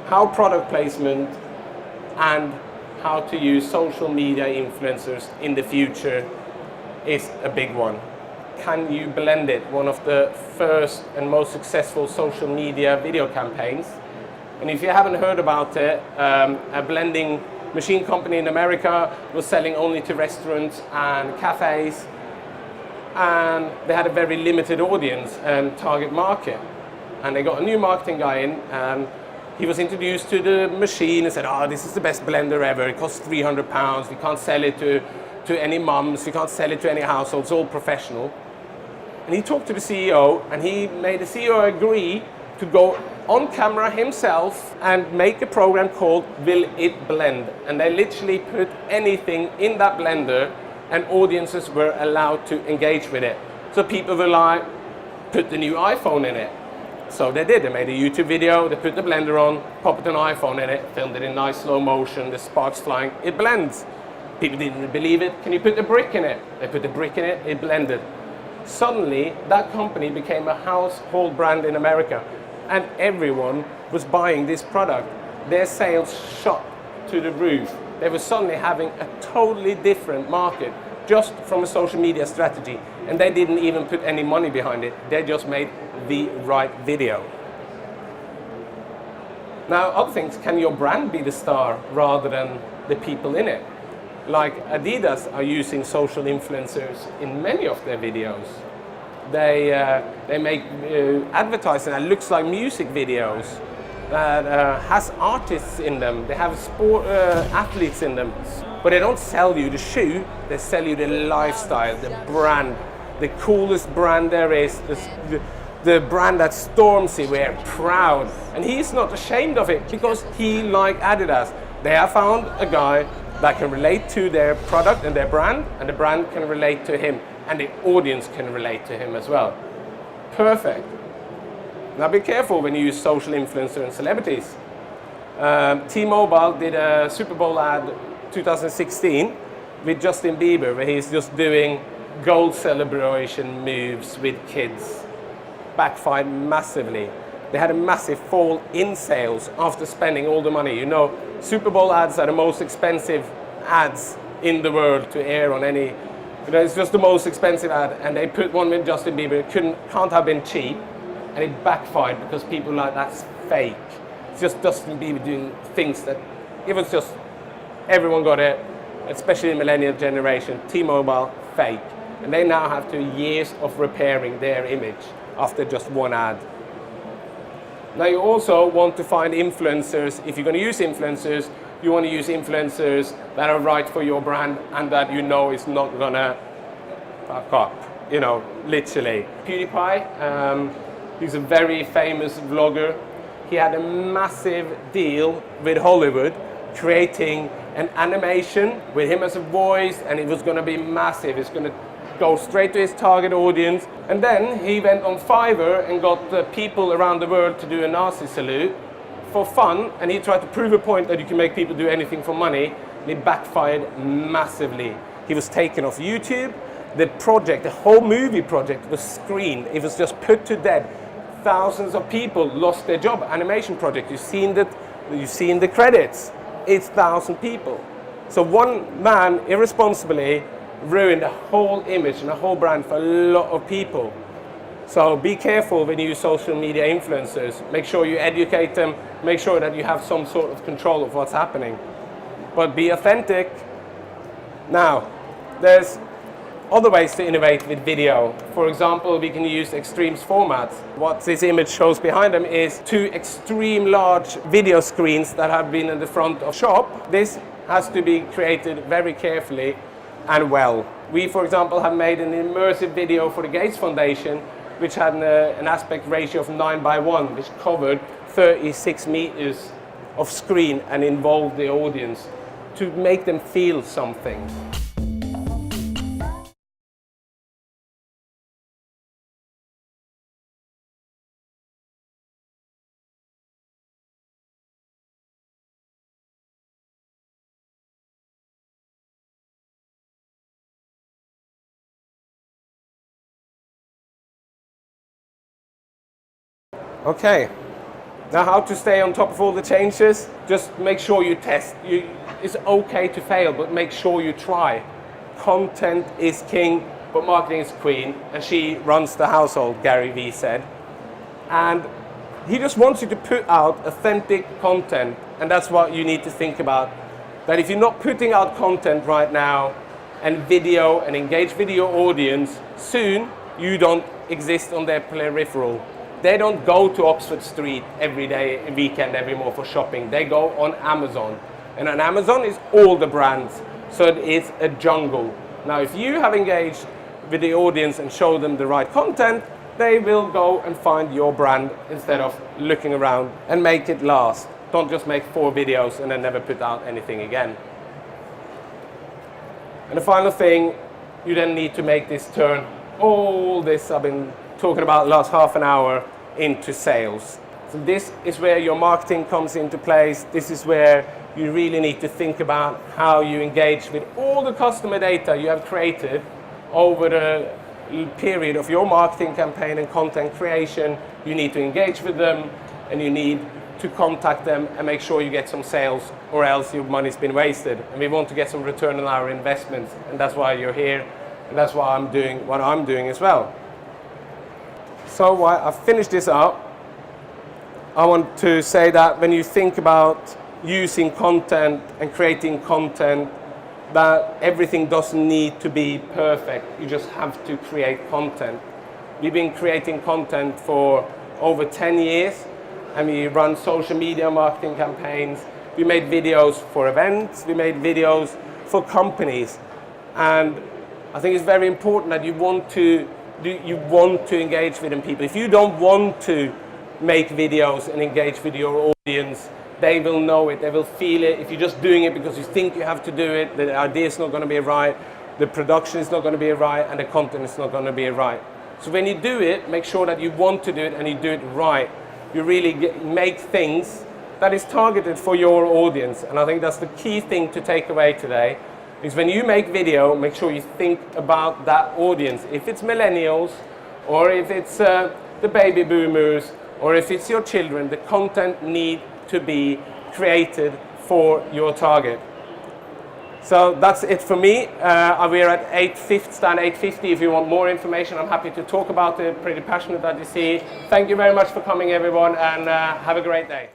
how product placement and how to use social media influencers in the future is a big one. Can you blend it? One of the first and most successful social media video campaigns. And if you haven't heard about it, a blending machine company in America was selling only to restaurants and cafes, and they had a very limited audience and target market. And they got a new marketing guy in, and he was introduced to the machine and said, "Oh, this is the best blender ever. It costs £300. We can't sell it to any mums. We can't sell it to any households. It's all professional." And he talked to the CEO, and he made the CEO agree to go on camera himself and make a program called Will It Blend. And they literally put anything in that blender, and audiences were allowed to engage with it. So people were like, put the new iPhone in it. So they did. They made a YouTube video, they put the blender on, popped an iPhone in it, filmed it in nice slow motion, the sparks flying, it blends. People didn't believe it. Can you put a brick in it? They put a brick in it, it blended. Suddenly, that company became a household brand in America, and everyone was buying this product. Their sales shot to the roof. They were suddenly having a totally different market just from a social media strategy, and they didn't even put any money behind it. They just made the right video. Now, other things, can your brand be the star rather than the people in it? Like Adidas are using social influencers in many of their videos. They make advertising that looks like music videos, that has artists in them. They have sport athletes in them. But they don't sell you the shoe, they sell you the lifestyle, the brand, the coolest brand there is, the brand that Stormzy wear proud. And he's not ashamed of it because he, like Adidas, they have found a guy that can relate to their product and their brand, and the brand can relate to him, and the audience can relate to him as well. Perfect. Now be careful when you use social influencer and celebrities. T-Mobile did a Super Bowl ad 2016 with Justin Bieber, where he's just doing goal celebration moves with kids. Backfired massively. They had a massive fall in sales after spending all the money. You know, Super Bowl ads are the most expensive ads in the world to air on any. It's just the most expensive ad, and they put one with Justin Bieber. It can't have been cheap, and it backfired because people were like, that's fake. It's just Justin Bieber doing things that it was just. Everyone got it, especially the millennial generation. T-Mobile, fake. And they now have 2 years of repairing their image after just one ad. Now you also want to find influencers. If you're going to use influencers, you want to use influencers that are right for your brand and that you know is not going to fuck up, you know, literally. PewDiePie, he's a very famous vlogger. He had a massive deal with Hollywood, creating an animation with him as a voice, and it was going to be massive. It's going to go straight to his target audience. And then he went on Fiverr and got the people around the world to do a Nazi salute for fun, and he tried to prove a point that you can make people do anything for money, and it backfired massively. He was taken off YouTube. The project, the whole movie project was screened. It was just put to death. Thousands of people lost their job. Animation project, you've seen the credits. It's 1,000 people. So one man irresponsibly ruined the whole image and the whole brand for a lot of people. So be careful when you use social media influencers. Make sure you educate them. Make sure that you have some sort of control of what's happening. But be authentic. Now, there's other ways to innovate with video. For example, we can use extremes formats. What this image shows behind them is 2 extreme large video screens that have been in the front of shop. This has to be created very carefully and well. We, for example, have made an immersive video for the Gates Foundation, which had an aspect ratio of 9:1, which covered 36 meters of screen and involved the audience to make them feel something. Okay, Now, how to stay on top of all the changes? Just make sure you test. It's okay to fail, but make sure you try. Content is king, but marketing is queen, and she runs the household, Gary Vee said. And he just wants you to put out authentic content, and that's what you need to think about. That if you're not putting out content right now, and video, and engage video audience, soon you don't exist on their peripheral. They don't go to Oxford Street every day, weekend, every more for shopping. They go on Amazon. And on Amazon is all the brands. So it's a jungle. Now, if you have engaged with the audience and show them the right content, they will go and find your brand instead of looking around, and make it last. Don't just make 4 videos and then never put out anything again. And the final thing, you then need to make this turn, all this I've been talking about the last half an hour, into sales. So this is where your marketing comes into place. This is where you really need to think about how you engage with all the customer data you have created over the period of your marketing campaign and content creation. You need to engage with them, and you need to contact them and make sure you get some sales, or else your money's been wasted. And we want to get some return on our investments, and that's why you're here, and that's why I'm doing what I'm doing as well. So while I finish this up, I want to say that when you think about using content and creating content, that everything doesn't need to be perfect. You just have to create content. We've been creating content for over 10 years, and we run social media marketing campaigns. We made videos for events, we made videos for companies. And I think it's very important that you want to engage with them people. If you don't want to make videos and engage with your audience, they will know it, they will feel it. If you're just doing it because you think you have to do it, the idea is not going to be right, the production is not going to be right, and the content is not going to be right. So when you do it, make sure that you want to do it and you do it right. You really make things that is targeted for your audience. And I think that's the key thing to take away today, is when you make video, make sure you think about that audience. If it's millennials, or if it's the baby boomers, or if it's your children, the content needs to be created for your target. So that's it for me. We're at stand 850. If you want more information, I'm happy to talk about it. Pretty passionate that you see. Thank you very much for coming, everyone, and have a great day.